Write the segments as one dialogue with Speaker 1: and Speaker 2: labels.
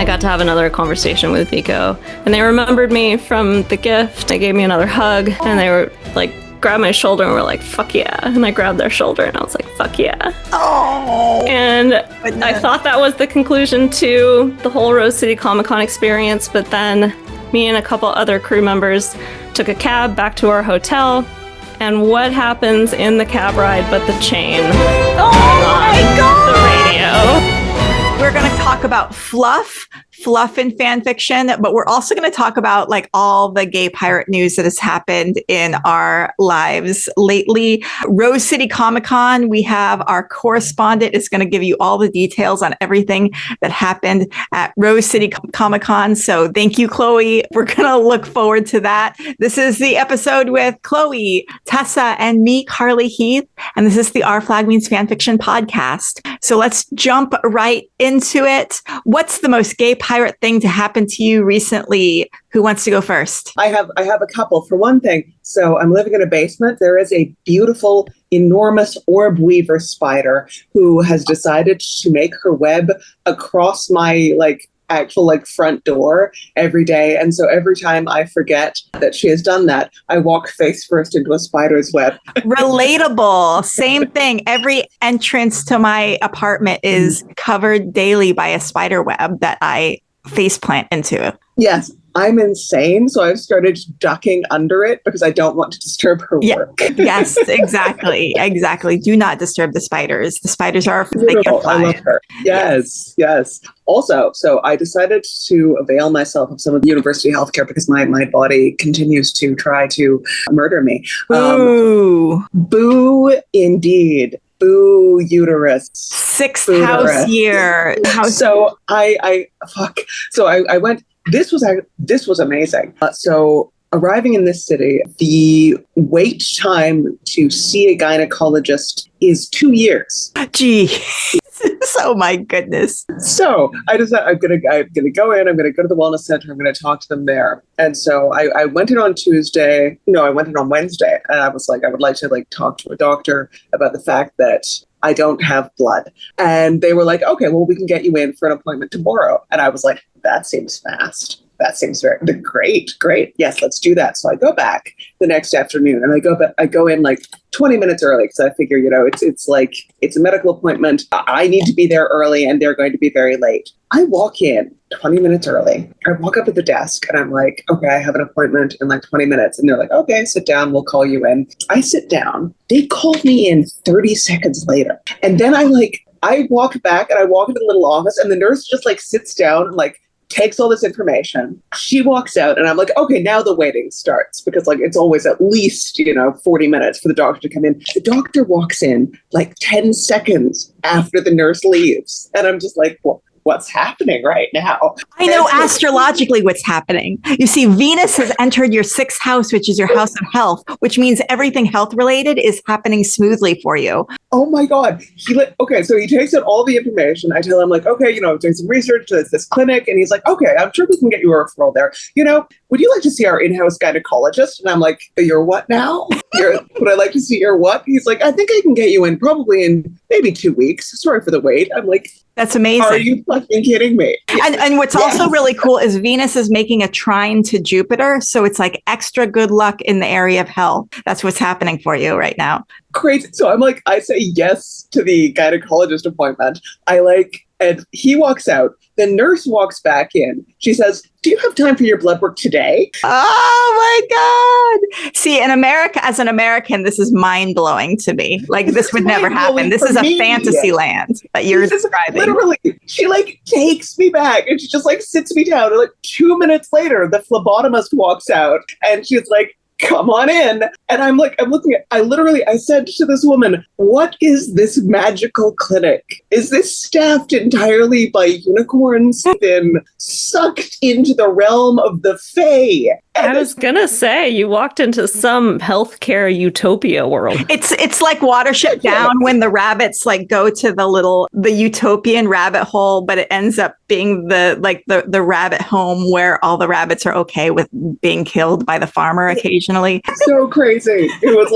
Speaker 1: I got to have another conversation with Vico. And they remembered me from the gift. They gave me another hug, and they were like, grabbed my shoulder and were like, fuck yeah. And I grabbed their shoulder and I was like, fuck yeah.
Speaker 2: Oh.
Speaker 1: And I thought that was the conclusion to the whole Rose City Comic Con experience, but then me and a couple other crew members took a cab back to our hotel. And what happens in the cab ride but the chain?
Speaker 2: Oh my God!
Speaker 1: The radio.
Speaker 2: We're going to talk about Fluff in fan fiction, but we're also going to talk about like all the gay pirate news that has happened in our lives lately. Rose City Comic Con, we have our correspondent is going to give you all the details on everything that happened at Rose City Comic Con. So thank you, Chloe. We're going to look forward to that. This is the episode with Chloe, Tessa, and me, Carly Heath. And this is the Our Flag Means Fanfiction podcast. So let's jump right into it. What's the most gay pirate thing to happen to you recently? Who wants to go first?
Speaker 3: I have a couple. For one thing, so I'm living in a basement. There is a beautiful, enormous orb weaver spider who has decided to make her web across my actual front door every day. And so every time I forget that she has done that, I walk face first into a spider's web.
Speaker 2: Relatable. Same thing. Every entrance to my apartment is covered daily by a spider web that I faceplant into.
Speaker 3: Yes. I'm insane, so I've started ducking under it because I don't want to disturb her work.
Speaker 2: Yes, exactly. Do not disturb the spiders. The spiders are
Speaker 3: beautiful. I love her. Yes. Also, so I decided to avail myself of some of the university healthcare because my body continues to try to murder me.
Speaker 2: Boo.
Speaker 3: Boo indeed. Boo uterus.
Speaker 2: Sixth house year.
Speaker 3: So I went. This was amazing. So arriving in this city, the wait time to see a gynecologist is 2 years.
Speaker 2: Gee. Oh my goodness.
Speaker 3: So I decided I'm gonna go in, I'm gonna go to the wellness center, I'm gonna talk to them there. And so I went in on Tuesday. No, I went in on Wednesday, and I was like, I would like to talk to a doctor about the fact that I don't have blood. And they were like, okay, well, we can get you in for an appointment tomorrow. And I was like, that seems fast. That seems very great. Yes, let's do that. So I go back the next afternoon, and I go in 20 minutes early because I figure, it's a medical appointment. I need to be there early, and they're going to be very late. I walk in 20 minutes early. I walk up at the desk, and I'm like, okay, I have an appointment in 20 minutes. And they're like, okay, sit down. We'll call you in. I sit down. They call me in 30 seconds later. And then I walk back, and I walk into the little office, and the nurse just sits down and takes all this information. She walks out, and I'm like, okay, now the waiting starts because it's always at least, 40 minutes for the doctor to come in. The doctor walks in 10 seconds after the nurse leaves. And I'm just like, well, what's happening right now?
Speaker 2: I know astrologically what's happening. You see, Venus has entered your sixth house, which is your house of health, which means everything health related is happening smoothly for you.
Speaker 3: Oh my God. So he takes out all the information. I tell him okay, doing some research to this clinic. And he's like, okay, I'm sure we can get you a referral there. Would you like to see our in-house gynecologist? And I'm like, you're what now? Would I like to see your what? He's like, I think I can get you in probably in maybe 2 weeks. Sorry for the wait. I'm like,
Speaker 2: that's amazing.
Speaker 3: Are you fucking kidding me?
Speaker 2: And what's also really cool is Venus is making a trine to Jupiter. So it's extra good luck in the area of health. That's what's happening for you right now.
Speaker 3: Crazy. So I say yes to the gynecologist appointment. And he walks out. The nurse walks back in. She says, do you have time for your blood work today?
Speaker 2: Oh my God. See, in America, as an American, this is mind blowing to me. This would never happen. This is a fantasy land that you're describing.
Speaker 3: Literally, she takes me back and she just sits me down. And 2 minutes later, the phlebotomist walks out and she's like, come on in. And I'm looking at, I said to this woman, what is this magical clinic? Is this staffed entirely by unicorns? Been sucked into the realm of the Fae?
Speaker 1: I was gonna say, you walked into some healthcare utopia world.
Speaker 2: It's like Watership Down when the rabbits go to the utopian rabbit hole, but it ends up being the rabbit home where all the rabbits are okay with being killed by the farmer occasionally.
Speaker 3: So crazy. It was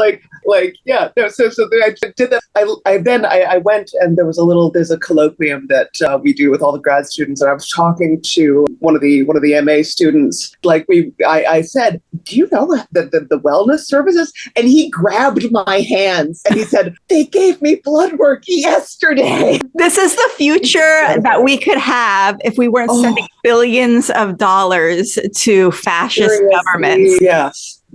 Speaker 3: Like, yeah, no. So then I did that. I went, and there's a colloquium that we do with all the grad students, and I was talking to one of the MA students. Like, I said, do you know the wellness services? And he grabbed my hands and he said, they gave me blood work yesterday.
Speaker 2: This is the future that we could have if we weren't sending billions of dollars to fascist governments.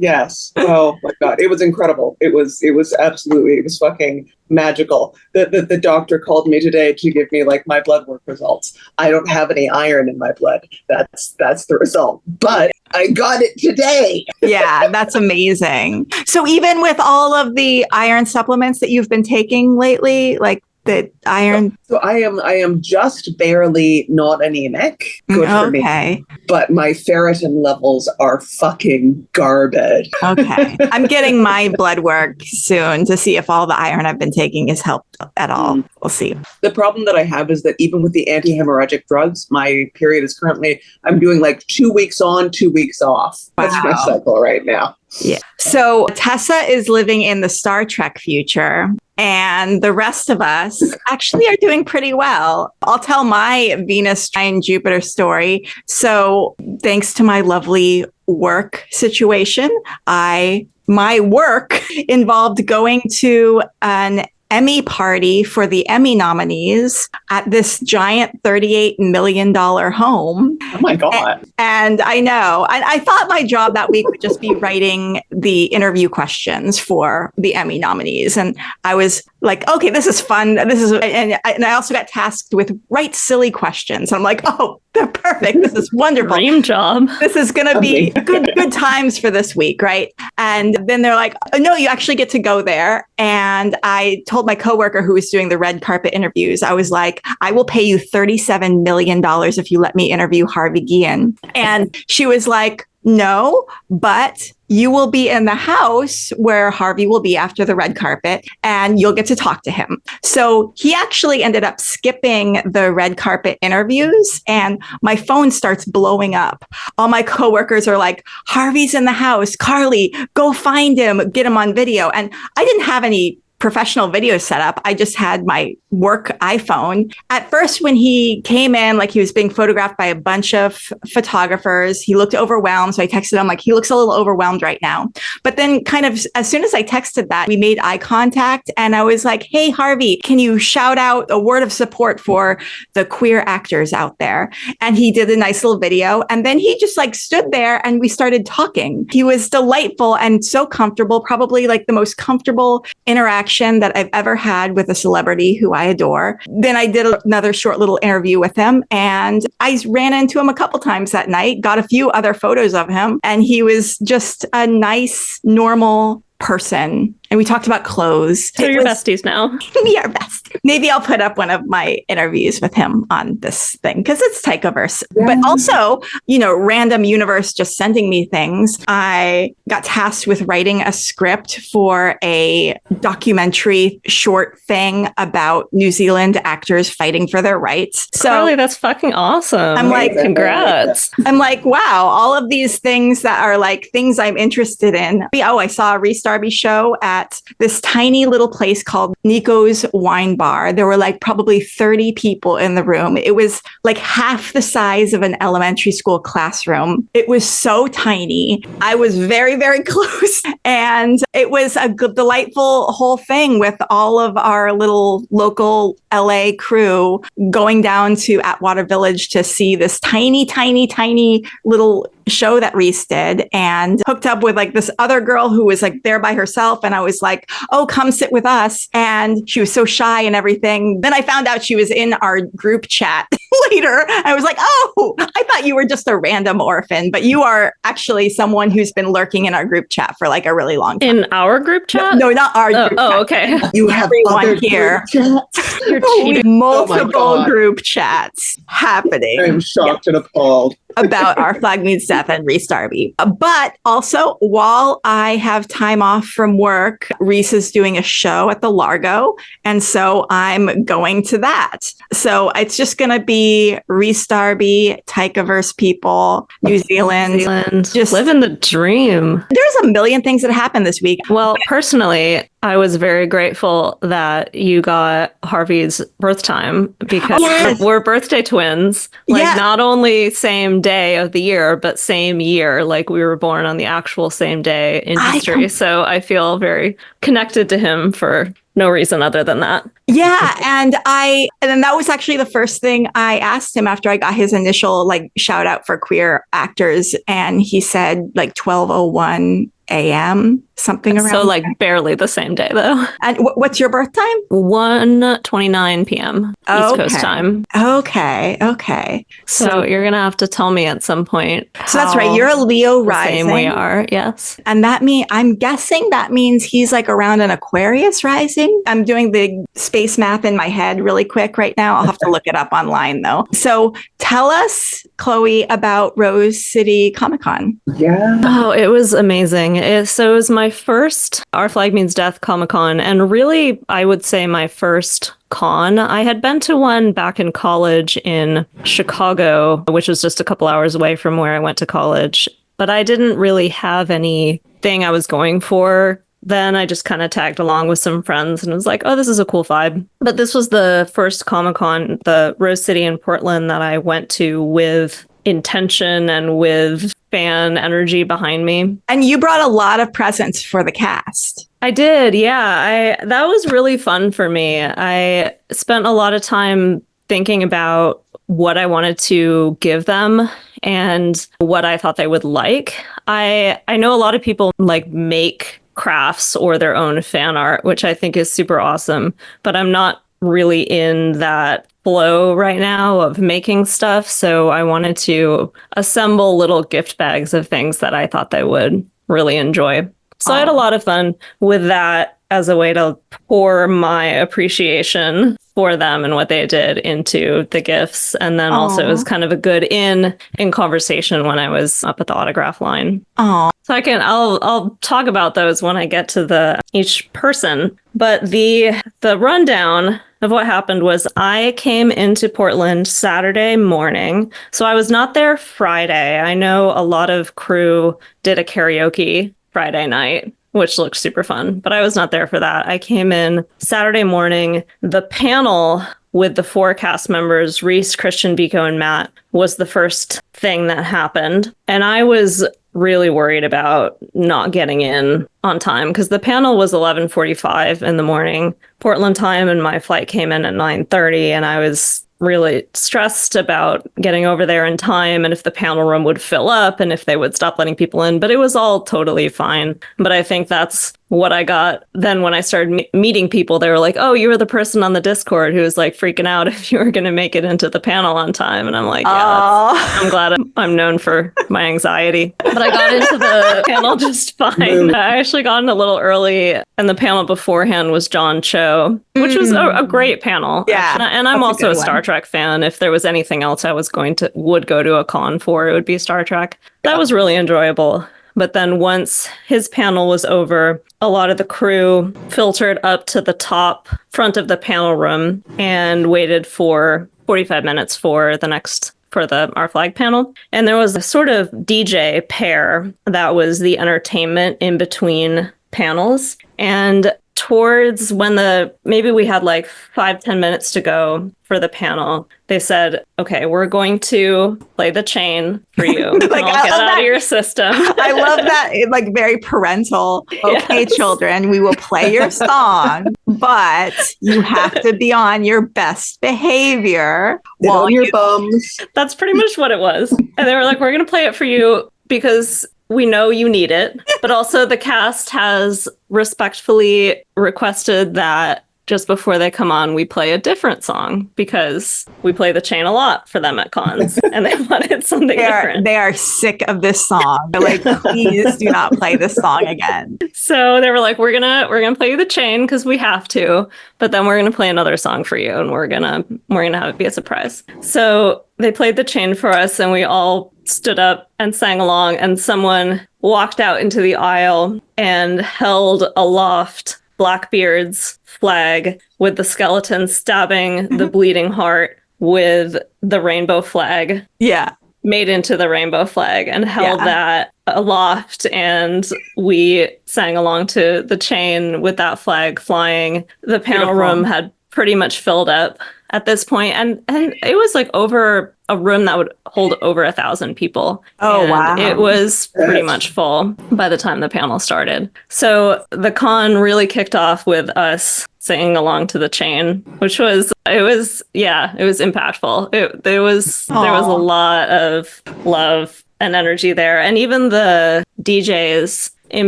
Speaker 3: Yes. Oh my God. It was incredible. It was fucking magical. The doctor called me today to give me like my blood work results. I don't have any iron in my blood. That's the result. But I got it today.
Speaker 2: Yeah, that's amazing. So even with all of the iron supplements that you've been taking lately, like the iron.
Speaker 3: So I am just barely not anemic. Good for me. But my ferritin levels are fucking garbage.
Speaker 2: Okay. I'm getting my blood work soon to see if all the iron I've been taking has helped at all. We'll see.
Speaker 3: The problem that I have is that even with the anti-hemorrhagic drugs, my period is currently, I'm doing like 2 weeks on, 2 weeks off. That's my cycle right now.
Speaker 2: Yeah. So Tessa is living in the Star Trek future. And the rest of us actually are doing pretty well. I'll tell my Venus and Jupiter story. So thanks to my lovely work situation, my work involved going to an Emmy party for the Emmy nominees at this giant $38 million home.
Speaker 3: Oh my God.
Speaker 2: And I know. I thought my job that week would just be writing the interview questions for the Emmy nominees. And I was like, okay, this is fun. And I also got tasked with write silly questions. I'm like, oh, they're perfect. This is wonderful.
Speaker 1: Dream job.
Speaker 2: This is going to be good times for this week, right? And then they're like, oh, no, you actually get to go there. And I told my coworker who was doing the red carpet interviews, I was like, I will pay you $37 million if you let me interview Harvey Guillen. And she was like, no, but you will be in the house where Harvey will be after the red carpet and you'll get to talk to him. So he actually ended up skipping the red carpet interviews and my phone starts blowing up. All my coworkers are like, Harvey's in the house. Carly, go find him, get him on video. And I didn't have any professional video setup. I just had my work iPhone. At first, when he came in, like he was being photographed by a bunch of photographers, he looked overwhelmed. So I texted him like, he looks a little overwhelmed right now. But then kind of as soon as I texted that, we made eye contact and I was like, hey, Harvey, can you shout out a word of support for the queer actors out there? And he did a nice little video. And then he just like stood there and we started talking. He was delightful and so comfortable, probably like the most comfortable interaction that I've ever had with a celebrity who I adore. Then I did another short little interview with him and I ran into him a couple times that night, got a few other photos of him, and he was just a nice, normal person. And we talked about clothes.
Speaker 1: So you're besties now.
Speaker 2: We are best. Maybe I'll put up one of my interviews with him on this thing because it's Tychoverse. Yeah. But also, random universe just sending me things. I got tasked with writing a script for a documentary short thing about New Zealand actors fighting for their rights. So
Speaker 1: Carly, that's fucking awesome.
Speaker 2: I'm like,
Speaker 1: congrats.
Speaker 2: I'm like, wow, all of these things that are like things I'm interested in. Oh, I saw a Rhys Darby show at this tiny little place called Nico's Wine Bar. There were like probably 30 people in the room. It was like half the size of an elementary school classroom. It was so tiny. I was very, very close. And it was a good, delightful whole thing with all of our little local LA crew going down to Atwater Village to see this tiny, tiny, tiny little show that Rhys did, and hooked up with like this other girl who was like there by herself. And I was like, oh, come sit with us. And she was so shy and everything. Then I found out she was in our group chat later. I was like, oh, I thought you were just a random orphan, but you are actually someone who's been lurking in our group chat for like a really long time.
Speaker 1: In our group chat?
Speaker 2: No, not our group chat.
Speaker 1: Oh, okay.
Speaker 3: You have
Speaker 2: everyone here.
Speaker 1: You're cheating.
Speaker 2: Multiple group chats happening.
Speaker 3: I'm shocked and appalled.
Speaker 2: about Our Flag Means Death and Rhys Darby. But also, while I have time off from work, Rhys is doing a show at the Largo. And so I'm going to that. So it's just going to be Rhys Darby, Taikaverse people, New Zealand.
Speaker 1: Just living the dream.
Speaker 2: There's a million things that happened this week.
Speaker 1: Well, personally, I was very grateful that you got Harvey's birth time because we're birthday twins. Like not only same day of the year, but same year. Like we were born on the actual same day in history. So I feel very connected to him for no reason other than that.
Speaker 2: Yeah. And that was actually the first thing I asked him after I got his initial like shout out for queer actors. And he said like 12:01 a.m. something around.
Speaker 1: So like barely the same day though.
Speaker 2: And what's your birth time?
Speaker 1: 1:29 p.m. East Coast time.
Speaker 2: Okay.
Speaker 1: So you're gonna have to tell me at some point.
Speaker 2: So that's right. You're a Leo rising.
Speaker 1: Same we are. Yes.
Speaker 2: And I'm guessing that means he's like around an Aquarius rising. I'm doing the space math in my head really quick right now. I'll have to look it up online though. So tell us, Chloe, about Rose City Comic Con.
Speaker 3: Yeah.
Speaker 1: Oh, it was amazing. So it was my first Our Flag Means Death Comic Con, and really, I would say my first con. I had been to one back in college in Chicago, which was just a couple hours away from where I went to college, but I didn't really have anything I was going for. Then I just kind of tagged along with some friends and was like, oh, this is a cool vibe. But this was the first Comic-Con, the Rose City in Portland, that I went to with intention and with fan energy behind me.
Speaker 2: And you brought a lot of presents for the cast.
Speaker 1: I did, yeah. That was really fun for me. I spent a lot of time thinking about what I wanted to give them and what I thought they would like. I know a lot of people like make crafts or their own fan art, which I think is super awesome, but I'm not really in that flow right now of making stuff. So I wanted to assemble little gift bags of things that I thought they would really enjoy. So I had a lot of fun with that as a way to pour my appreciation for them and what they did into the gifts. And then also it was kind of a good in conversation when I was up at the autograph line.
Speaker 2: Oh.
Speaker 1: So I'll talk about those when I get to each person. But the rundown of what happened was I came into Portland Saturday morning. So I was not there Friday. I know a lot of crew did a karaoke Friday night, which looked super fun, but I was not there for that. I came in Saturday morning. The panel with the 4 cast members, Rhys, Kristian, Vico, and Matt, was the first thing that happened. And I was really worried about not getting in on time because the panel was 11:45 in the morning Portland time, and my flight came in at 9:30, and I was really stressed about getting over there in time and if the panel room would fill up and if they would stop letting people in, but it was all totally fine. But I think that's what I got. Then when I started meeting people, they were like, oh, you were the person on the Discord who was like freaking out if you were going to make it into the panel on time. And I'm like, yeah, I'm glad I'm known for my anxiety. But I got into the panel just fine. I actually got in a little early, and the panel beforehand was John Cho, which was a great panel.
Speaker 2: Yeah.
Speaker 1: And I'm also a Star Trek fan. If there was anything else I would go to a con for, it would be Star Trek. That was really enjoyable. But then once his panel was over, a lot of the crew filtered up to the top front of the panel room and waited for 45 minutes for the Our Flag panel. And there was a sort of DJ pair that was the entertainment in between panels. And towards when maybe we had like 5-10 minutes to go for the panel, they said, okay, we're going to play the chain for you.
Speaker 2: Like,
Speaker 1: I'll get out of your system.
Speaker 2: I love that. Like very parental. Okay, yes. Children, we will play your song, but you have to be on your best behavior.
Speaker 3: On your bums.
Speaker 1: That's pretty much what it was. And they were like, we're going to play it for you because we know you need it. But also the cast has respectfully requested that just before they come on, we play a different song because we play the chain a lot for them at cons and they wanted something different.
Speaker 2: They are sick of this song. They're like, please do not play this song again.
Speaker 1: So they were like, we're gonna play you the chain because we have to, but then we're gonna play another song for you and we're gonna have it be a surprise. So they played the chain for us and we all stood up and sang along, and someone walked out into the aisle and held aloft Blackbeard's flag with the skeleton stabbing the bleeding heart with the rainbow flag.
Speaker 2: Yeah.
Speaker 1: Made into the rainbow flag and held that aloft, and we sang along to the chain with that flag flying. The panel room had pretty much filled up at this point, and it was like over a room that would hold over 1,000 people.
Speaker 2: Oh,
Speaker 1: and
Speaker 2: wow.
Speaker 1: It was pretty much full by the time the panel started. So the con really kicked off with us singing along to the chain, which was impactful. There was a lot of love and energy there. And even the DJs, in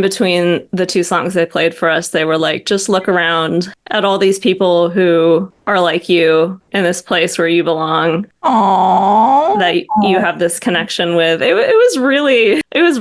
Speaker 1: between the two songs they played for us, they were like, just look around at all these people who are like you in this place where you belong.
Speaker 2: Aww.
Speaker 1: That you have this connection with. It was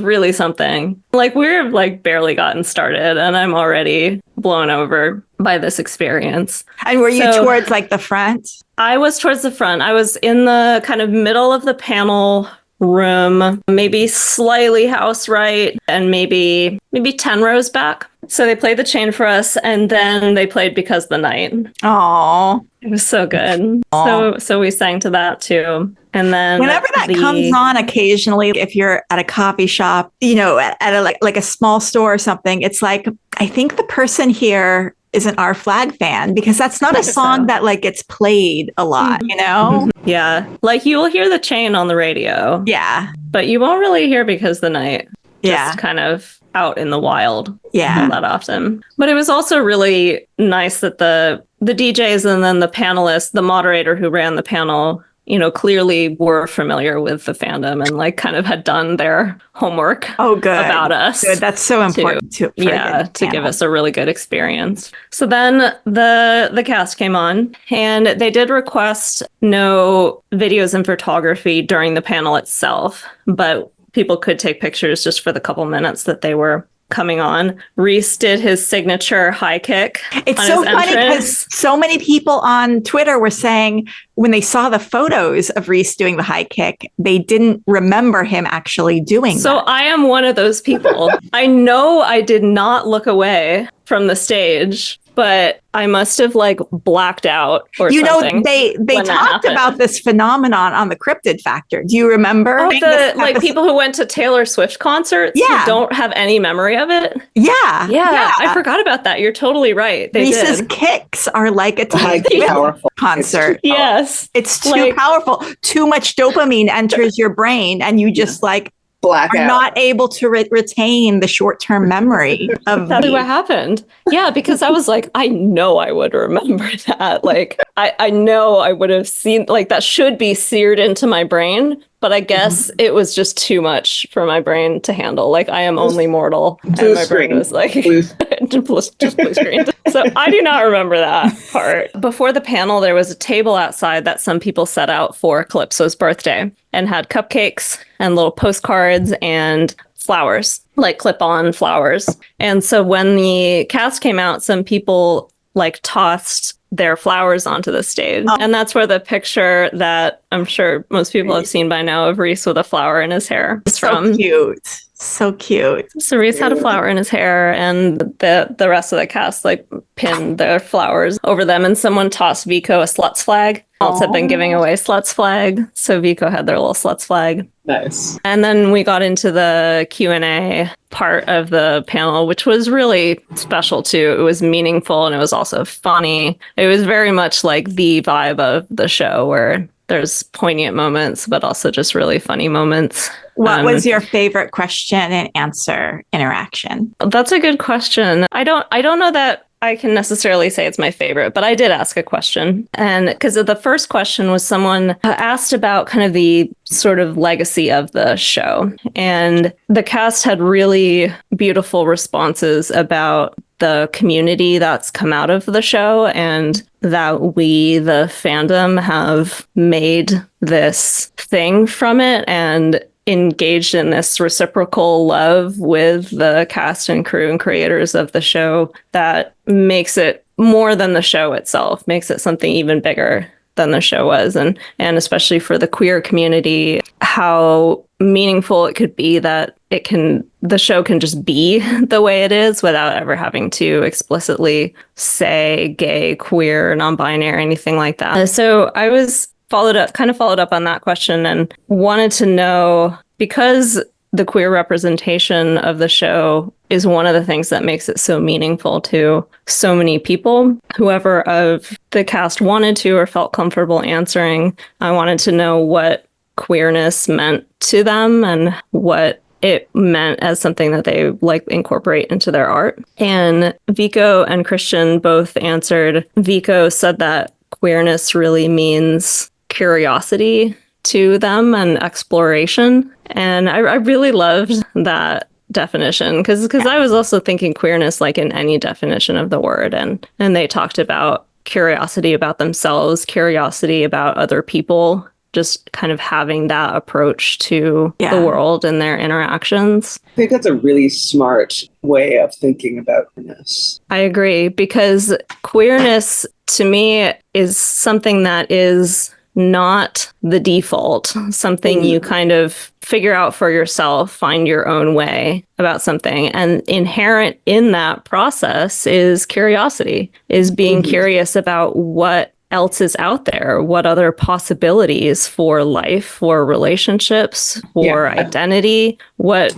Speaker 1: really something. Like, we're like barely gotten started and I'm already blown over by this experience.
Speaker 2: And were you towards like the front?
Speaker 1: I was towards the front. I was in the kind of middle of the panel room, maybe slightly house right, and maybe 10 rows back. So they played the chain for us, and then they played Because the Night.
Speaker 2: Oh,
Speaker 1: it was so good. So we sang to that too. And then
Speaker 2: whenever that comes on occasionally, if you're at a coffee shop, you know, at a, like a small store or something, it's like, I think the person here isn't our flag fan, because that's not a song that like gets played a lot, you know?
Speaker 1: Yeah. Like, you will hear the chain on the radio.
Speaker 2: Yeah.
Speaker 1: But you won't really hear Because the Night.
Speaker 2: Yeah.
Speaker 1: Just kind of out in the wild.
Speaker 2: Yeah.
Speaker 1: That often. But it was also really nice that the DJs and then the panelists, the moderator who ran the panel, you know, clearly were familiar with the fandom and like kind of had done their homework about us.
Speaker 2: Good. That's so important to
Speaker 1: give us a really good experience. So then the cast came on, and they did request no videos and photography during the panel itself, but people could take pictures just for the couple minutes that they were coming on. Rhys did his signature high kick.
Speaker 2: It's so funny because so many people on Twitter were saying when they saw the photos of Rhys doing the high kick, they didn't remember him actually doing that.
Speaker 1: So I am one of those people. I know I did not look away from the stage, but I must have like blacked out or something.
Speaker 2: You know, they talked about this phenomenon on the Cryptid Factor. Do you remember?
Speaker 1: Oh, the people who went to Taylor Swift concerts who don't have any memory of it?
Speaker 2: Yeah.
Speaker 1: I forgot about that. You're totally right.
Speaker 2: Rhys's kicks are like a Taylor Swift concert.
Speaker 1: Yes.
Speaker 2: It's too powerful. Too much dopamine enters your brain and you just like
Speaker 3: blackout.
Speaker 2: Are not able to retain the short-term memory of
Speaker 1: That's what happened. Yeah, because I was like, I know I would remember that. Like, I know I would have seen, like, that should be seared into my brain. But I guess it was just too much for my brain to handle. Like, I am only mortal. And my brain was like, just blue screen. So I do not remember that part. Before the panel, there was a table outside that some people set out for Calypso's birthday and had cupcakes and little postcards and flowers, like clip-on flowers. And so when the cast came out, some people like tossed their flowers onto the stage. Oh. And that's where the picture that I'm sure most people have seen by now of Rhys with a flower in his hair is from.
Speaker 2: Cute. So cute.
Speaker 1: So Rhys had a flower in his hair, and the rest of the cast like pinned their flowers over them, and someone tossed Vico a sluts flag. Alt had been giving away sluts flag, so Vico had their little sluts flag.
Speaker 3: Nice.
Speaker 1: And then we got into the Q&A part of the panel, which was really special too. It was meaningful and it was also funny. It was very much like the vibe of the show where there's poignant moments, but also just really funny moments.
Speaker 2: What was your favorite question and answer interaction?
Speaker 1: That's a good question. I don't know that I can necessarily say it's my favorite, but I did ask a question. And because the first question was someone asked about kind of the sort of legacy of the show. And the cast had really beautiful responses about the community that's come out of the show, and that we, the fandom, have made this thing from it and engaged in this reciprocal love with the cast and crew and creators of the show that makes it more than the show itself, makes it something even bigger than the show was. And especially for the queer community, how meaningful it could be that the show can just be the way it is without ever having to explicitly say gay, queer, non-binary, anything like that. So I was followed up on that question and wanted to know, because the queer representation of the show is one of the things that makes it so meaningful to so many people. Whoever of the cast wanted to or felt comfortable answering, I wanted to know what queerness meant to them and what it meant as something that they like incorporate into their art. And Vico and Kristian both answered. Vico said that queerness really means curiosity to them and exploration. And I really loved that definition because I was also thinking queerness like in any definition of the word. And they talked about curiosity about themselves, curiosity about other people, just kind of having that approach to the world and their interactions.
Speaker 3: I think that's a really smart way of thinking about queerness.
Speaker 1: I agree, because queerness to me is something that is not the default, something you kind of figure out for yourself, find your own way about something. And inherent in that process is curiosity, is being curious about what else is out there, what other possibilities for life, for relationships, for identity, what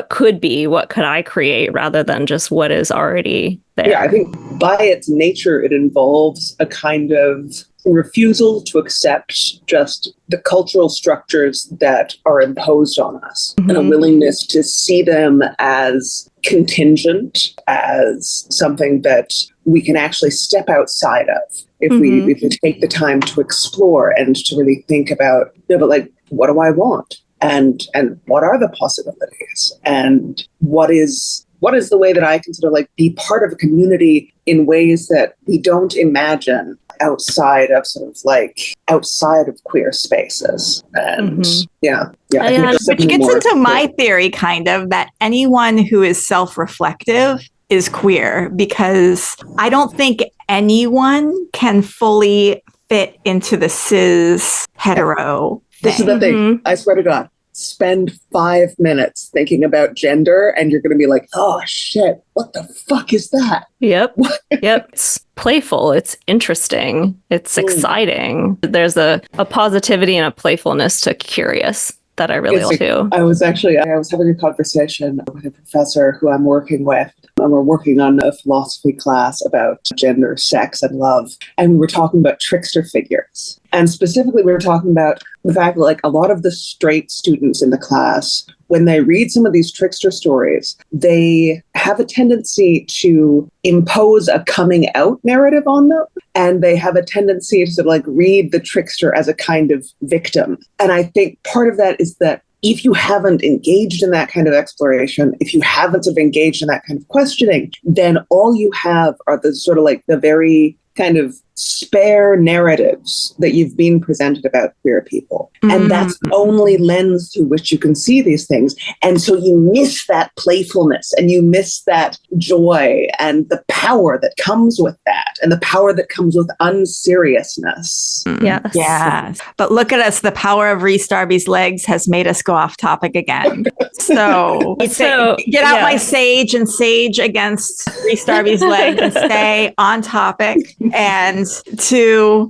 Speaker 1: could be, what could I create rather than just what is already there.
Speaker 3: Yeah, I think by its nature, it involves a kind of refusal to accept just the cultural structures that are imposed on us, and a willingness to see them as contingent, as something that we can actually step outside of if we take the time to explore and to really think about, but like, what do I want? And what are the possibilities? And what is the way that I can sort of like be part of a community in ways that we don't imagine outside of queer spaces. And
Speaker 2: which
Speaker 3: into
Speaker 2: gets into my theory kind of that anyone who is self-reflective is queer, because I don't think anyone can fully fit into the cis hetero thing.
Speaker 3: This is the thing. I swear to God, spend 5 minutes thinking about gender and you're going to be like, oh shit, what the fuck is that?
Speaker 1: Yep. It's playful. It's interesting. It's exciting. There's a positivity and a playfulness to curious that I really like too.
Speaker 3: I was having a conversation with a professor who I'm working with. And we're working on a philosophy class about gender, sex, and love. And we were talking about trickster figures. And specifically, we were talking about the fact that like a lot of the straight students in the class, when they read some of these trickster stories, they have a tendency to impose a coming out narrative on them. And they have a tendency to sort of like read the trickster as a kind of victim. And I think part of that is that if you haven't engaged in that kind of exploration, if you haven't sort of engaged in that kind of questioning, then all you have are the sort of like the very kind of spare narratives that you've been presented about queer people. And that's the only lens through which you can see these things. And so you miss that playfulness and you miss that joy and the power that comes with that and the power that comes with unseriousness.
Speaker 1: Yes.
Speaker 2: Yes. But look at us. The power of Rhys Darby's legs has made us go off topic again. So get out my sage and sage against Rhys Darby's legs and stay on topic. And the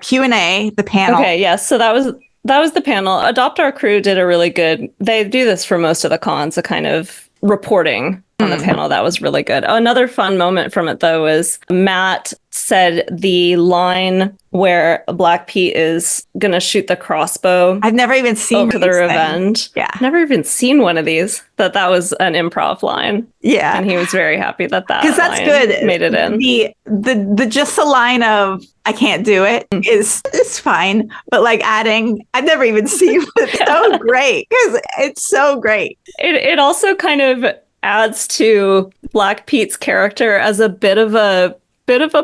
Speaker 2: Q&A, the panel.
Speaker 1: Okay, yes. So that was the panel. Adopt Our Crew did a really good, they do this for most of the cons, a kind of reporting on the panel. That was really good. Another fun moment from it, though, was Matt said the line where Black Pete is going to shoot the crossbow.
Speaker 2: I've never even seen
Speaker 1: over the revenge.
Speaker 2: Yeah.
Speaker 1: Never even seen one of these. That was an improv line.
Speaker 2: Yeah.
Speaker 1: And he was very happy that
Speaker 2: because that's good.
Speaker 1: Made it in.
Speaker 2: The just the line of I can't do it is fine. But like adding, I've never even seen it. It's so great because it's so great.
Speaker 1: It also kind of adds to Black Pete's character as a bit of a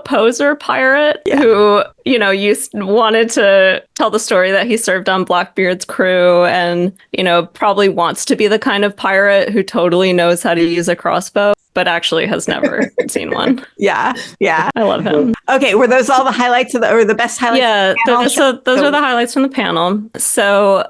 Speaker 1: poser pirate who, wanted to tell the story that he served on Blackbeard's crew and, probably wants to be the kind of pirate who totally knows how to use a crossbow, but actually has never seen one.
Speaker 2: Yeah.
Speaker 1: I love him.
Speaker 2: Okay, were those all the highlights or the best highlights?
Speaker 1: Yeah, those are the highlights from the panel. So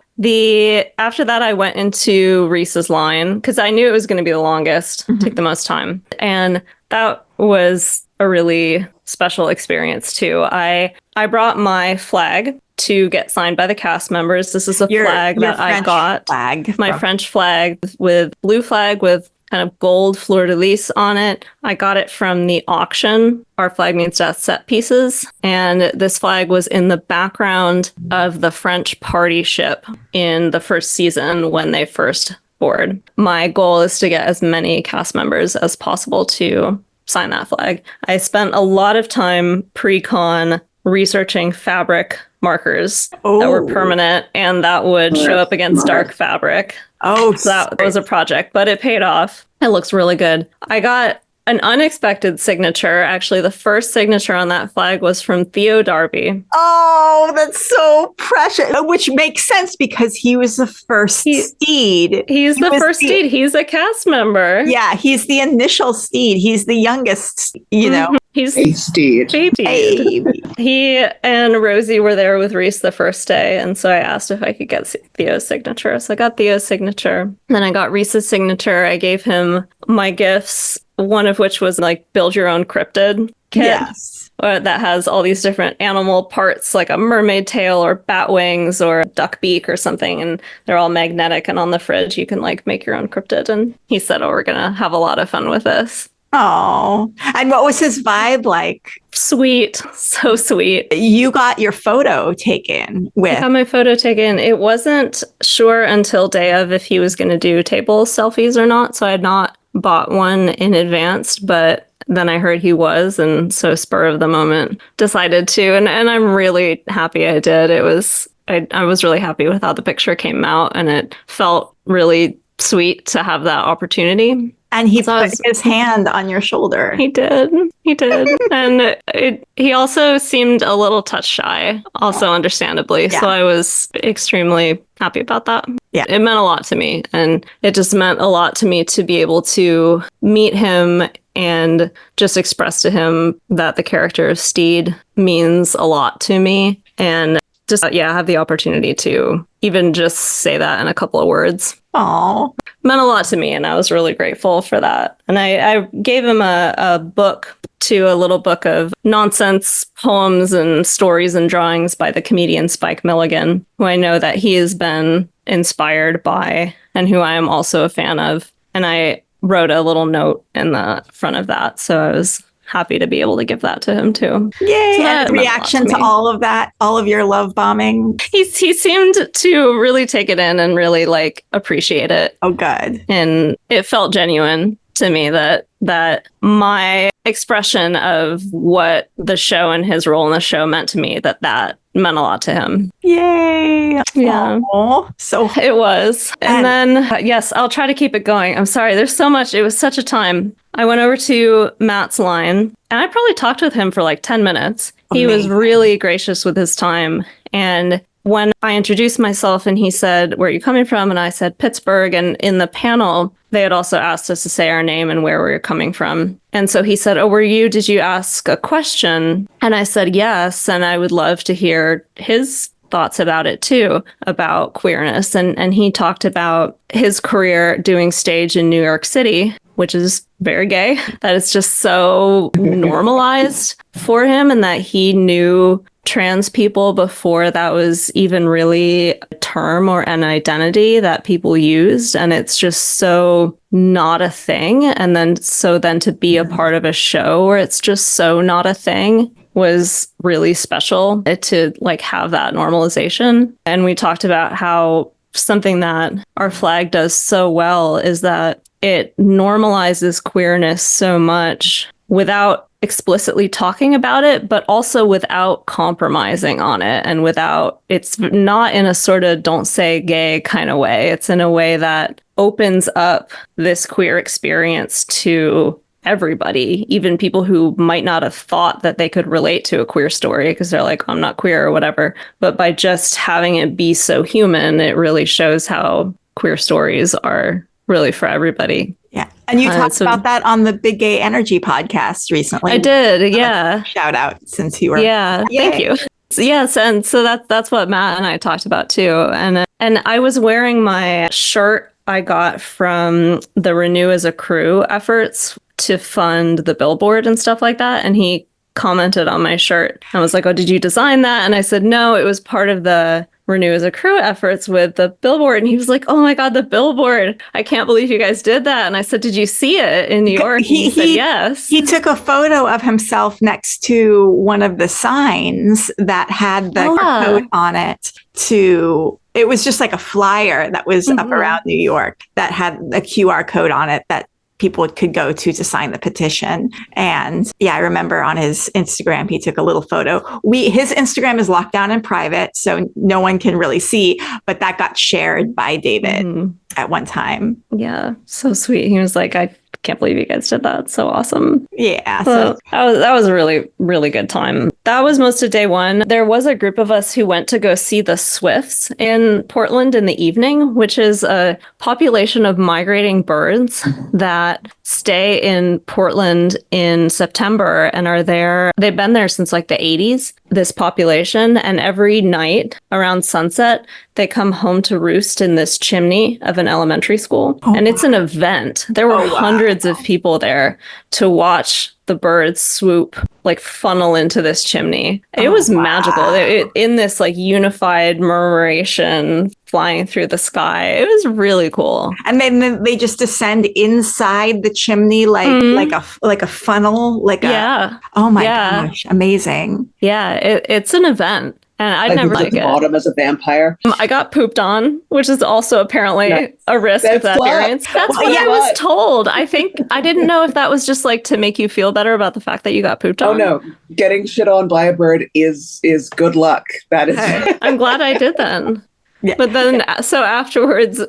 Speaker 1: after that, I went into Rhys's line because I knew it was going to be the longest, take the most time. And that was a really special experience too. I brought my flag to get signed by the cast members. This is a flag that I got. My French flag with blue flag with kind of gold fleur-de-lis on it. I got it from the auction. Our Flag Means Death set pieces. And this flag was in the background of the French party ship in the first season when they first board. My goal is to get as many cast members as possible to sign that flag. I spent a lot of time pre-con researching fabric markers that were permanent and that would show up against dark fabric. So that was a project, but it paid off. It looks really good. I got an unexpected signature. Actually, the first signature on that flag was from Theo Darby.
Speaker 2: Oh, that's so precious. Which makes sense because he was the first Steed.
Speaker 1: He's the first Steed. He's a cast member.
Speaker 2: Yeah, he's the initial Steed. He's the youngest,
Speaker 1: He's
Speaker 3: a Steed.
Speaker 2: Baby.
Speaker 1: He and Rosie were there with Rhys the first day, and so I asked if I could get Theo's signature. So I got Theo's signature. Then I got Rhys's signature. I gave him my gifts, one of which was like build your own cryptid kit.
Speaker 2: Yes.
Speaker 1: That has all these different animal parts, like a mermaid tail or bat wings or a duck beak or something, and they're all magnetic. And on the fridge, you can like make your own cryptid. And he said, "Oh, we're gonna have a lot of fun with this."
Speaker 2: Oh, and what was his vibe like?
Speaker 1: Sweet, so sweet.
Speaker 2: You got your photo taken with.
Speaker 1: I got my photo taken. It wasn't sure until day of if he was going to do table selfies or not, so I had not bought one in advance, but then I heard he was, and so spur of the moment decided to, and I'm really happy I did. I was really happy with how the picture came out, and it felt really sweet to have that opportunity.
Speaker 2: And he put his hand on your shoulder.
Speaker 1: He did. And he also seemed a little touch shy, also understandably. Yeah. So I was extremely happy about that.
Speaker 2: Yeah.
Speaker 1: It meant a lot to me. And it just meant a lot to me to be able to meet him and just express to him that the character of Steed means a lot to me. And just, have the opportunity to even just say that in a couple of words.
Speaker 2: Aww.
Speaker 1: Meant a lot to me, and I was really grateful for that. And I gave him a little book of nonsense poems and stories and drawings by the comedian Spike Milligan, who I know that he has been inspired by and who I am also a fan of. And I wrote a little note in the front of that, so I was happy to be able to give that to him too.
Speaker 2: Yay! So and reaction to all of that, all of your love bombing.
Speaker 1: He seemed to really take it in and really like appreciate it.
Speaker 2: Oh, good.
Speaker 1: And it felt genuine to me that my expression of what the show and his role in the show meant to me, that meant a lot to him.
Speaker 2: Yay!
Speaker 1: Yeah.
Speaker 2: Aww. So
Speaker 1: it was. And then, yes, I'll try to keep it going. I'm sorry. There's so much. It was such a time. I went over to Matt's line and I probably talked with him for like 10 minutes. Amazing. He was really gracious with his time. And when I introduced myself and he said, "Where are you coming from?" And I said, "Pittsburgh." And in the panel, they had also asked us to say our name and where we were coming from. And so he said, "Oh, did you ask a question?" And I said, "Yes." And I would love to hear his thoughts about it too, about queerness. And he talked about his career doing stage in New York City, which is very gay, that it's just so normalized for him, and that he knew trans people before that was even really a term or an identity that people used. And it's just so not a thing. And then to be a part of a show where it's just so not a thing was really special to like have that normalization. And we talked about how something that our flag does so well is that it normalizes queerness so much without explicitly talking about it, but also without compromising on it, and without, it's not in a sort of don't say gay kind of way. It's in a way that opens up this queer experience to everybody, even people who might not have thought that they could relate to a queer story because they're like, I'm not queer or whatever. But by just having it be so human, it really shows how queer stories are really for everybody.
Speaker 2: Yeah. And you talked about that on the Big Gay Energy podcast recently.
Speaker 1: I did. Yeah.
Speaker 2: Shout out since you were.
Speaker 1: Yeah.
Speaker 2: Yay.
Speaker 1: Thank you. Yes. And so that's what Matt and I talked about too. And I was wearing my shirt I got from the Renew as a Crew efforts to fund the billboard and stuff like that. And he commented on my shirt. I was like, oh, did you design that? And I said, no, it was part of the Renew as a Crew efforts with the billboard. And he was like, oh my God, the billboard. I can't believe you guys did that. And I said, did you see it in New York? He said, yes.
Speaker 2: He took a photo of himself next to one of the signs that had the code on it it was just like a flyer that was up around New York that had a QR code on it that people could go to sign the petition. And yeah, I remember on his Instagram, he took a little photo. His Instagram is locked down in private, so no one can really see, but that got shared by David at one time.
Speaker 1: Yeah, so sweet. He was like, I can't believe you guys did that. So awesome.
Speaker 2: Yeah.
Speaker 1: So that was a really, really good time. That was most of day one. There was a group of us who went to go see the Swifts in Portland in the evening, which is a population of migrating birds that stay in Portland in September and are there. They've been there since like the 80s, this population. And every night around sunset, they come home to roost in this chimney of an elementary school. And it's an event. There were hundreds of people there to watch the birds swoop, like funnel into this chimney. It was magical. In this like unified murmuration flying through the sky. It was really cool.
Speaker 2: And then they just descend inside the chimney like a funnel, oh my gosh, amazing.
Speaker 1: Yeah, it's an event. And I'd never like it.
Speaker 3: Bottom as a vampire.
Speaker 1: I got pooped on, which is also apparently a risk of that variance. That's what I was told. I think I didn't know if that was just like to make you feel better about the fact that you got pooped on.
Speaker 3: Oh no, getting shit on by a bird is good luck. That is.
Speaker 1: I'm glad I did then. Yeah. But then, so afterwards,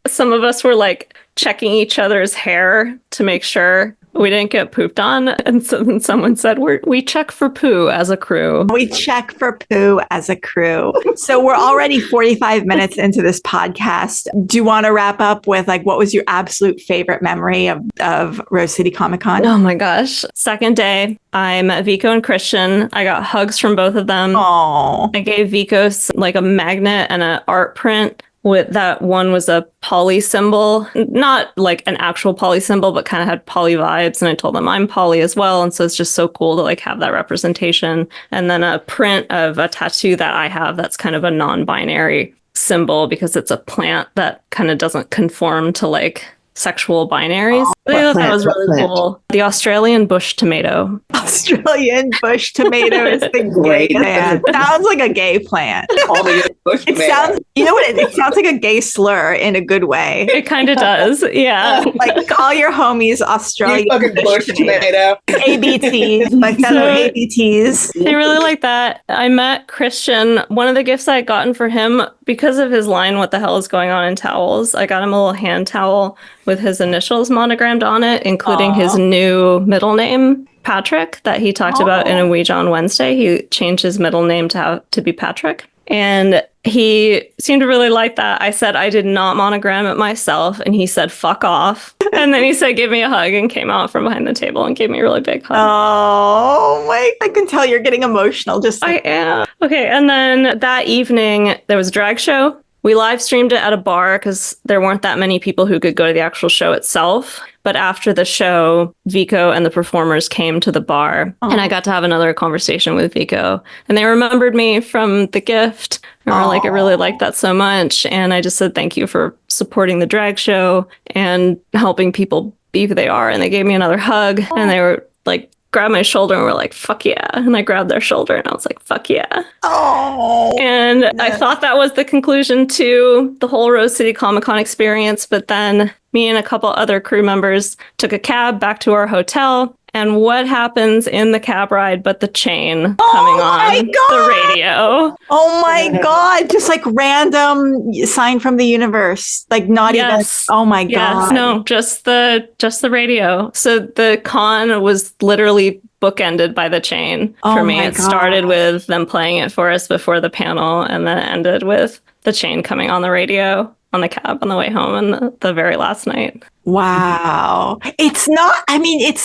Speaker 1: some of us were like checking each other's hair to make sure we didn't get pooped on. And so then someone said, we check for poo as a crew.
Speaker 2: We check for poo as a crew. So we're already 45 minutes into this podcast. Do you want to wrap up with like, what was your absolute favorite memory of Rose City Comic Con?
Speaker 1: Oh my gosh. Second day, I met Vico and Kristian. I got hugs from both of them.
Speaker 2: Oh.
Speaker 1: I gave Vico like a magnet and an art print. With that one was a poly symbol, not like an actual poly symbol, but kind of had poly vibes. And I told them I'm poly as well. And so it's just so cool to like have that representation. And then a print of a tattoo that I have that's kind of a non-binary symbol because it's a plant that kind of doesn't conform to like sexual binaries. I thought that was really cool. The Australian bush tomato.
Speaker 2: Australian bush tomato is the gay plant. Sounds like a gay plant. It sounds, you know what? It sounds like a gay slur in a good way.
Speaker 1: It kind of does. Yeah.
Speaker 2: Like call your homies Australian
Speaker 3: bush tomato.
Speaker 2: ABTs, my fellow ABTs.
Speaker 1: They really like that. I met Kristian. One of the gifts I had gotten for him, because of his line, "What the hell is going on in towels?" I got him a little hand towel with his initials monogrammed on it, including his new middle name, Patrick, that he talked about in a Ouija on Wednesday. He changed his middle name to be Patrick. And he seemed to really like that. I said I did not monogram it myself. And he said, fuck off. And then he said, give me a hug, and came out from behind the table and gave me a really big hug.
Speaker 2: Oh, my. I can tell you're getting emotional.
Speaker 1: I am. Okay. And then that evening, there was a drag show. We live streamed it at a bar because there weren't that many people who could go to the actual show itself. But after the show, Vico and the performers came to the bar, and I got to have another conversation with Vico. And they remembered me from the gift. And were like, I really liked that so much. And I just said, thank you for supporting the drag show and helping people be who they are. And they gave me another hug, and they were like, grabbed my shoulder and were like, fuck yeah. And I grabbed their shoulder and I was like, fuck yeah.
Speaker 2: Oh.
Speaker 1: And I thought that was the conclusion to the whole Rose City Comic Con experience. But then me and a couple other crew members took a cab back to our hotel, And what happens in the cab ride but the chain
Speaker 2: Oh
Speaker 1: coming
Speaker 2: my
Speaker 1: on
Speaker 2: God!
Speaker 1: the radio?
Speaker 2: Oh my God. Just like random sign from the universe. Like not even. Oh my God.
Speaker 1: No, just the radio. So the con was literally bookended by the chain for me. It started with them playing it for us before the panel, and then it ended with the chain coming on the radio on the cab on the way home and the very last night.
Speaker 2: Wow. It's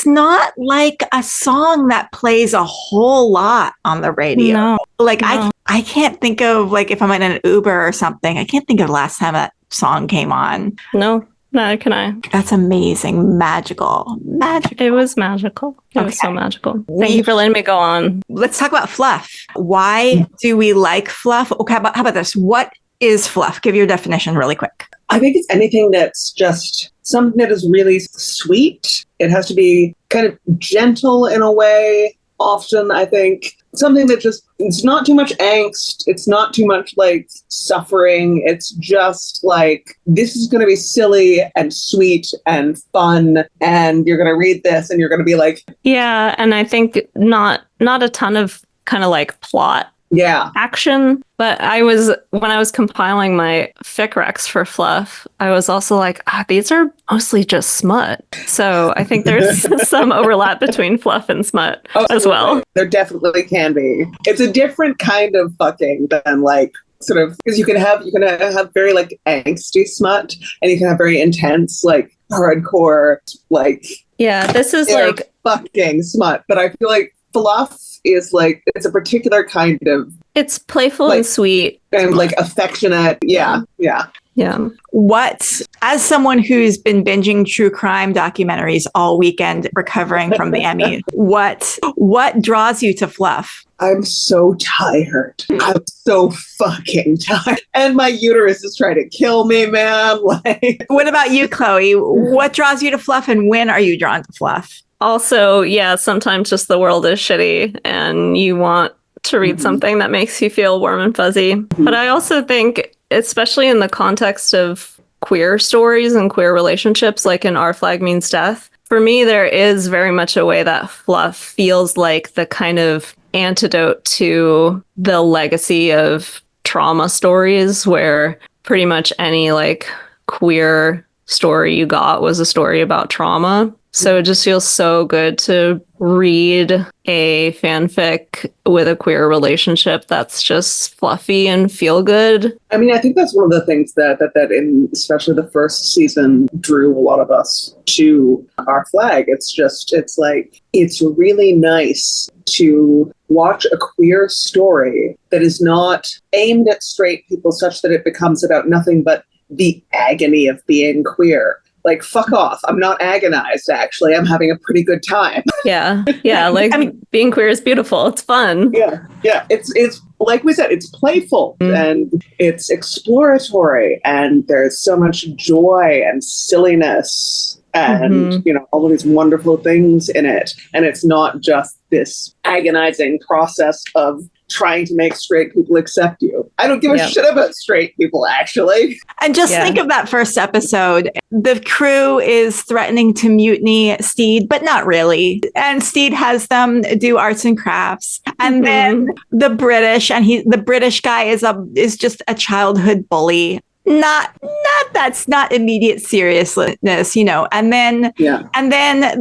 Speaker 2: not like a song that plays a whole lot on the radio.
Speaker 1: No.
Speaker 2: Like I can't think of, like, if I'm in an Uber or something, I can't think of the last time that song came on.
Speaker 1: No, neither can I.
Speaker 2: That's amazing. Magical.
Speaker 1: It was magical. It was so magical. Thank you for letting me go on.
Speaker 2: Let's talk about Fluff. Why do we like Fluff? Okay, how about this? What is Fluff? Give your definition really quick.
Speaker 3: I think it's anything that's just something that is really sweet. It has to be kind of gentle in a way. Often, I think something that just, it's not too much angst. It's not too much like suffering. It's just like, this is going to be silly and sweet and fun. And you're going to read this and you're going to be like,
Speaker 1: yeah. And I think not a ton of kind of like plot action. But when I was compiling my fic recs for Fluff, I was also like, these are mostly just smut. So I think there's some overlap between Fluff and smut as well.
Speaker 3: There definitely can be. It's a different kind of fucking than like sort of, because you can have very like angsty smut, and you can have very intense like hardcore like
Speaker 1: this is like
Speaker 3: fucking smut. But I feel like Fluff is like, it's a particular kind of,
Speaker 1: it's playful and sweet
Speaker 3: and like affectionate. Yeah.
Speaker 2: What, as someone who's been binging true crime documentaries all weekend recovering from the Emmy, what draws you to Fluff?
Speaker 3: I'm so tired. I'm so fucking tired. And my uterus is trying to kill me, man. Like,
Speaker 2: what about you, Chloe? What draws you to Fluff, and when are you drawn to Fluff?
Speaker 1: Also, sometimes just the world is shitty and you want to read something that makes you feel warm and fuzzy. But I also think, especially in the context of queer stories and queer relationships, like in Our Flag Means Death, for me, there is very much a way that Fluff feels like the kind of antidote to the legacy of trauma stories, where pretty much any like queer story you got was a story about trauma. So it just feels so good to read a fanfic with a queer relationship that's just fluffy and feel good.
Speaker 3: I mean, I think that's one of the things that in especially the first season drew a lot of us to Our Flag. It's like, it's really nice to watch a queer story that is not aimed at straight people such that it becomes about nothing but the agony of being queer. Like, fuck off. I'm not agonized, actually. I'm having a pretty good time.
Speaker 1: Yeah. Like, I mean, being queer is beautiful. It's fun.
Speaker 3: Yeah. It's like we said, it's playful and it's exploratory, and there's so much joy and silliness and, all of these wonderful things in it. And it's not just this agonizing process of trying to make straight people accept you. I don't give a shit about straight people, actually.
Speaker 2: And just think of that first episode. The crew is threatening to mutiny Steed, but not really. And Steed has them do arts and crafts. And then the British guy is just a childhood bully. That's not immediate seriousness, and then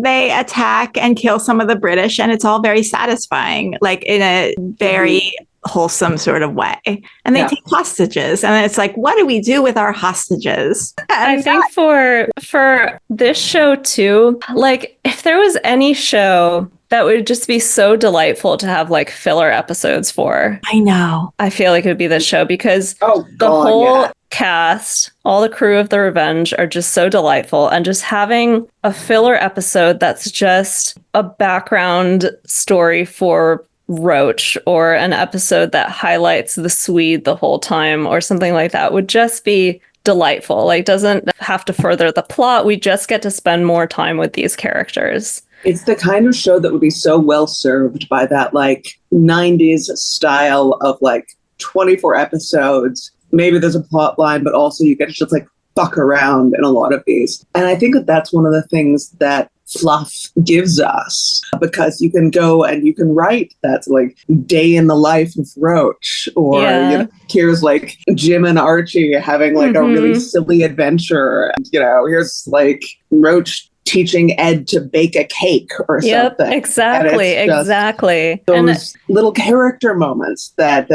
Speaker 2: they attack and kill some of the British, and it's all very satisfying, like in a very wholesome sort of way. And they take hostages, and it's like, what do we do with our hostages?
Speaker 1: I think for this show too, like, if there was any show that would just be so delightful to have like filler episodes for,
Speaker 2: I know,
Speaker 1: I feel like it would be this show, because the whole cast, all the crew of The Revenge are just so delightful, and just having a filler episode that's just a background story for Roach, or an episode that highlights the Swede the whole time or something like that would just be delightful. Like, doesn't have to further the plot. We just get to spend more time with these characters.
Speaker 3: It's the kind of show that would be so well served by that like 90s style of like 24 episodes. Maybe there's a plot line, but also you get to just like fuck around in a lot of these. And I think that that's one of the things that Fluff gives us, because you can go and you can write that's like day in the life of Roach, or you know, here's like Jim and Archie having like a really silly adventure, and you know, here's like Roach teaching Ed to bake a cake or something.
Speaker 1: Exactly.
Speaker 3: Those little character moments that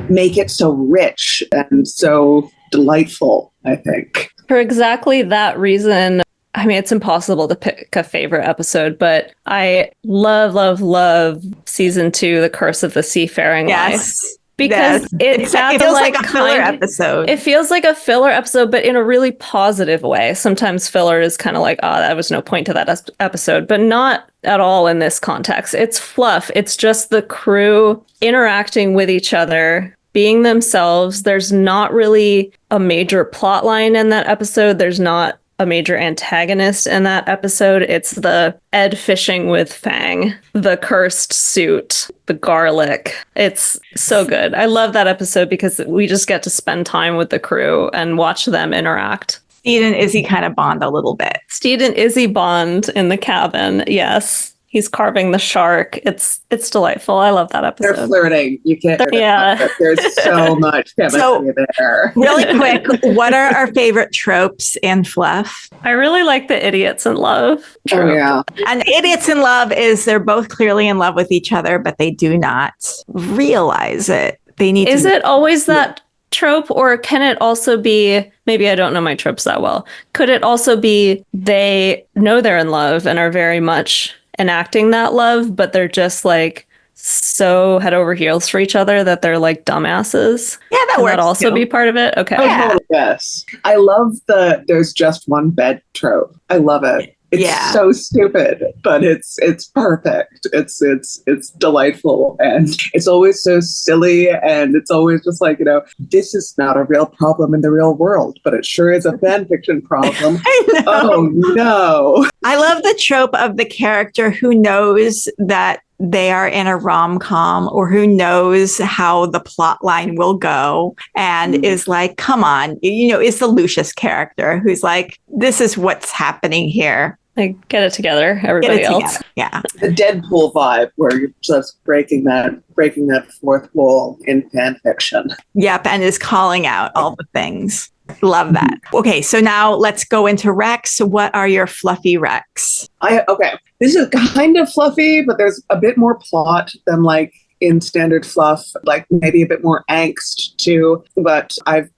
Speaker 3: make it so rich and so delightful, I think.
Speaker 1: For exactly that reason, I mean, it's impossible to pick a favorite episode, but I love season 2, The Curse of the Seafaring Life. Because it feels like a filler episode. It feels like a filler episode, but in a really positive way. Sometimes filler is kind of like, oh, that was no point to that episode, but not at all in this context. It's fluff. It's just the crew interacting with each other, being themselves. There's not really a major plot line in that episode. There's not a major antagonist in that episode. It's the Ed fishing with Fang, the cursed suit, the garlic. It's so good. I love that episode because we just get to spend time with the crew and watch them interact.
Speaker 2: Steed and Izzy kind of bond a little bit.
Speaker 1: Steed and Izzy bond in the cabin. Yes. He's carving the shark. It's delightful. I love that episode.
Speaker 3: They're flirting. You can't. There's so much chemistry there.
Speaker 2: Really quick, what are our favorite tropes in Fluff?
Speaker 1: I really like the idiots in love trope.
Speaker 3: Oh, yeah.
Speaker 2: And idiots in love is they're both clearly in love with each other, but they do not realize it. They need.
Speaker 1: Is it always that trope, or can it also be, maybe I don't know my tropes that well, could it also be they know they're in love and are very much enacting that love, but they're just like so head over heels for each other that they're like dumbasses?
Speaker 2: Yeah, that
Speaker 1: Can
Speaker 2: works.
Speaker 1: That also
Speaker 2: too.
Speaker 1: be part of it? Okay.
Speaker 3: Oh, yeah. Yes. I love the there's just one bed trope. I love it. It's so stupid, but it's perfect. It's delightful, and it's always so silly, and it's always just like, you know, this is not a real problem in the real world, but it sure is a fan fiction problem.
Speaker 2: I know.
Speaker 3: Oh no.
Speaker 2: I love the trope of the character who knows that they are in a rom-com, or who knows how the plot line will go and is like, come on, you know, is the Lucius character who's like, this is what's happening here.
Speaker 1: Like, get it together, everybody else.
Speaker 2: Together. Yeah.
Speaker 3: The Deadpool vibe where you're just breaking that fourth wall in fan fiction.
Speaker 2: Yep. And is calling out all the things. Love that. Okay. So now let's go into Rex. What are your fluffy Rex?
Speaker 3: Okay. This is kind of fluffy, but there's a bit more plot than like in standard Fluff, like maybe a bit more angst too. But let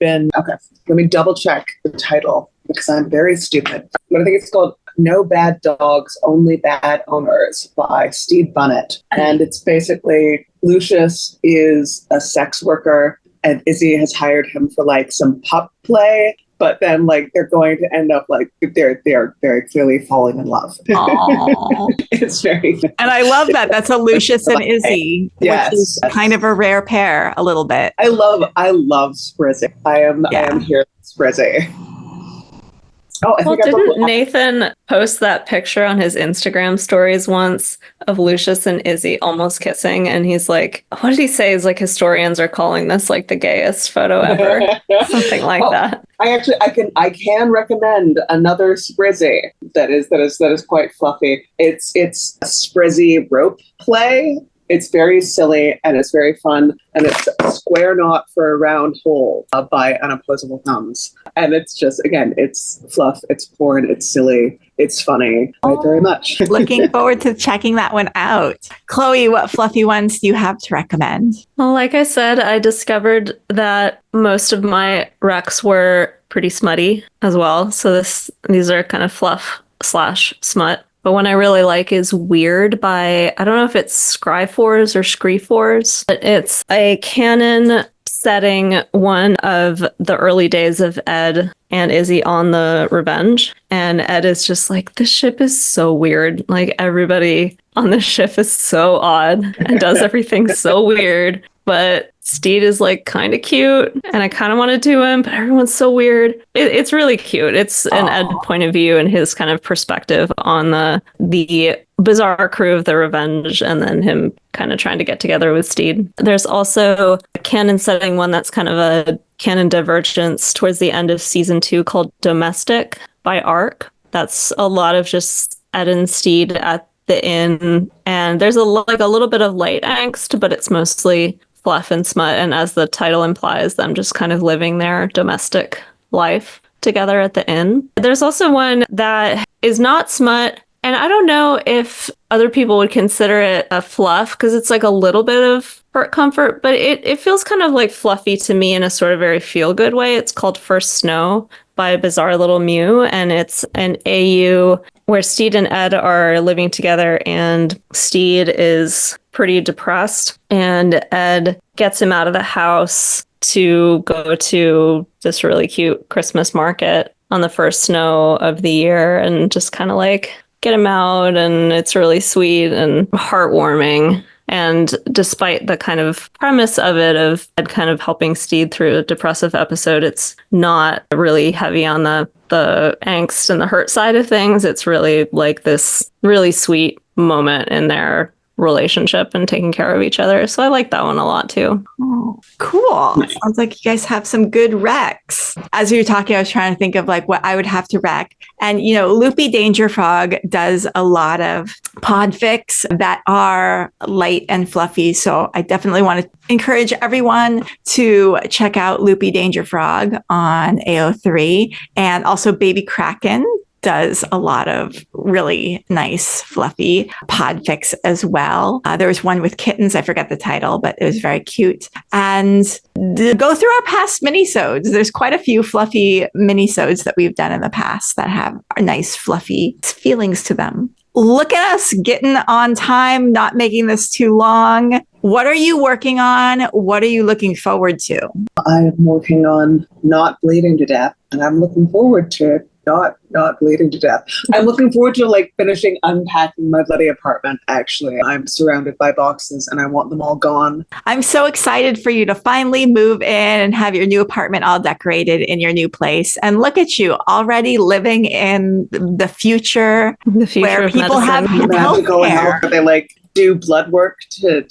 Speaker 3: me double check the title because I'm very stupid. But I think it's called No Bad Dogs, Only Bad Owners by Steve Bunnett. And it's basically Lucius is a sex worker and Izzy has hired him for like some pup play. But then, like, they're going to end up like they're very clearly falling in love. It's very,
Speaker 2: and I love that. That's a Lucius and Izzy,
Speaker 3: yes,
Speaker 2: which is kind of a rare pair, a little bit.
Speaker 3: I love Sprizzy. I am here, Sprizzy. Oh,
Speaker 1: Didn't Nathan post that picture on his Instagram stories once of Lucius and Izzy almost kissing? And he's like, what did he say? He's like, historians are calling this like the gayest photo ever. Something like that.
Speaker 3: I can recommend another Sprizzy that is quite fluffy. It's a Sprizzy rope play. It's very silly and it's very fun, and it's a square knot for a round hole by Unopposablethumbs. And it's just, again, it's fluff, it's porn, it's silly, it's funny. Very much.
Speaker 2: Looking forward to checking that one out. Chloe, what fluffy ones do you have to recommend?
Speaker 1: Well, like I said, I discovered that most of my recs were pretty smutty as well. So these are kind of fluff / smut. But one I really like is Weird by, I don't know if it's Skrifores or Skrifores, but it's a canon setting one of the early days of Ed and Izzy on the Revenge. And Ed is just like, this ship is so weird. Like, everybody on the ship is so odd and does everything so weird. But Steed is like kind of cute and I kind of want to do him, but everyone's so weird. It's really cute. It's an Ed point of view and his kind of perspective on the bizarre crew of the Revenge and then him kind of trying to get together with Steed. There's also a canon setting one that's kind of a canon divergence towards the end of season 2 called Domestic by Arc. That's a lot of just Ed and Steed at the inn, and there's a little bit of light angst, but it's mostly fluff and smut, and as the title implies, them just kind of living their domestic life together at the inn. There's also one that is not smut, and I don't know if other people would consider it a fluff, because it's like a little bit of heart comfort, but it feels kind of like fluffy to me in a sort of very feel-good way. It's called First Snow by bizarrelittlemew, and it's an AU where Steed and Ed are living together, and Steed is pretty depressed, and Ed gets him out of the house to go to this really cute Christmas market on the first snow of the year and just kind of like get him out, and it's really sweet and heartwarming. And despite the kind of premise of it, of Ed kind of helping Steed through a depressive episode, it's not really heavy on the angst and the hurt side of things. It's really like this really sweet moment in their relationship and taking care of each other. So I like that one a lot too.
Speaker 2: Oh, cool.
Speaker 3: Nice.
Speaker 2: Sounds like you guys have some good recs. As you were talking, I was trying to think of like what I would have to rec. And, you know, Loopy Danger Frog does a lot of podfics that are light and fluffy. So I definitely want to encourage everyone to check out Loopy Danger Frog on AO3, and also Baby Kraken does a lot of really nice, fluffy podfics as well. There was one with kittens. I forget the title, but it was very cute. And go through our past minisodes. There's quite a few fluffy minisodes that we've done in the past that have nice, fluffy feelings to them. Look at us getting on time, not making this too long. What are you working on? What are you looking forward to?
Speaker 3: I'm working on Not Bleeding to Death, and I'm looking forward to it. Not bleeding to death. I'm looking forward to like finishing unpacking my bloody apartment. Actually, I'm surrounded by boxes and I want them all gone.
Speaker 2: I'm so excited for you to finally move in and have your new apartment all decorated in your new place. And look at you already living in the future where people have healthcare.
Speaker 3: They like do blood work to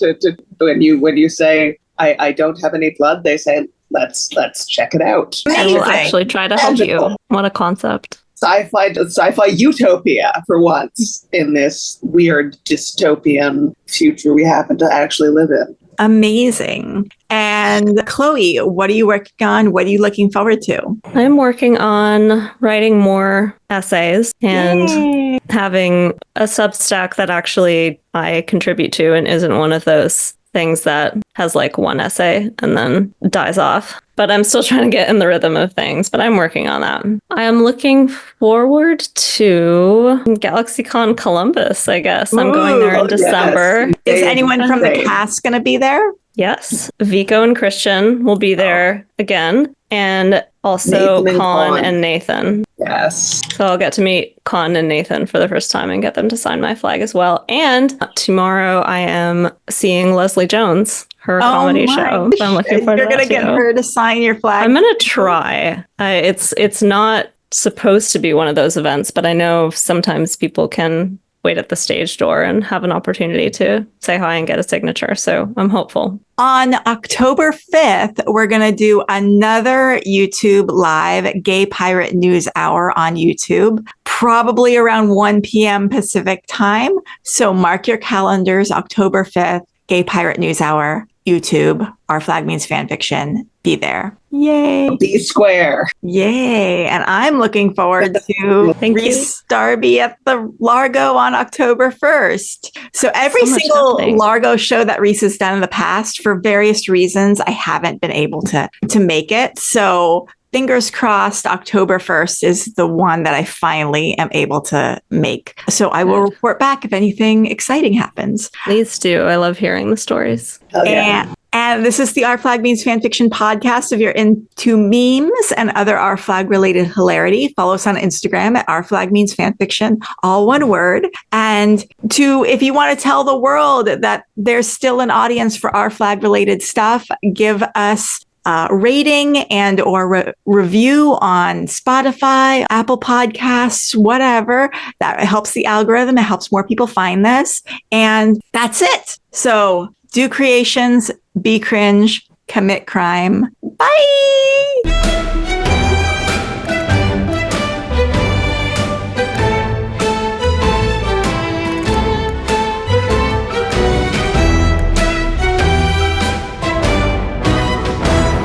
Speaker 3: when you say I don't have any blood, they say let's check it out.
Speaker 1: I will actually try to help you. What a concept.
Speaker 3: Sci-fi utopia for once in this weird dystopian future we happen to actually live in.
Speaker 2: Amazing. And Chloe, what are you working on? What are you looking forward to?
Speaker 1: I'm working on writing more essays and having a Substack that actually I contribute to and isn't one of those things that has like one essay and then dies off. But I'm still trying to get in the rhythm of things, but I'm working on that. I am looking forward to GalaxyCon Columbus, I guess. I'm going there in December.
Speaker 2: Yes. Is anyone from the cast going to be there?
Speaker 1: Yes. Vico and Kristian will be there again. And also Con and Nathan.
Speaker 3: Yes.
Speaker 1: So I'll get to meet Con and Nathan for the first time and get them to sign my flag as well. And tomorrow I am seeing Leslie Jones, her comedy show. So I'm looking forward to that.
Speaker 2: You're going to get her to sign your flag?
Speaker 1: I'm going to try. It's not supposed to be one of those events, but I know sometimes people can wait at the stage door and have an opportunity to say hi and get a signature. So I'm hopeful.
Speaker 2: On October 5th, we're going to do another YouTube live Gay Pirate News Hour on YouTube, probably around 1 p.m. Pacific time. So mark your calendars, October 5th, Gay Pirate News Hour, YouTube, Our Flag Means Fanfiction. Be there. Yay.
Speaker 3: Be square.
Speaker 2: Yay. And I'm looking forward to Rhys Darby at the Largo on October 1st. So every single Largo show that Rhys has done in the past, for various reasons, I haven't been able to make it. So fingers crossed, October 1st is the one that I finally am able to make. So I will report back if anything exciting happens.
Speaker 1: Please do. I love hearing the stories.
Speaker 3: Oh, yeah.
Speaker 2: And this is the Our Flag Means Fanfiction podcast. If you're into memes and other Our Flag related hilarity, follow us on Instagram at Our Flag Means Fanfiction, all one word. And if you want to tell the world that there's still an audience for Our Flag related stuff, give us rating and or review on Spotify, Apple Podcasts, whatever. That helps the algorithm. It helps more people find this. And that's it. So do creations, be cringe, commit crime. Bye.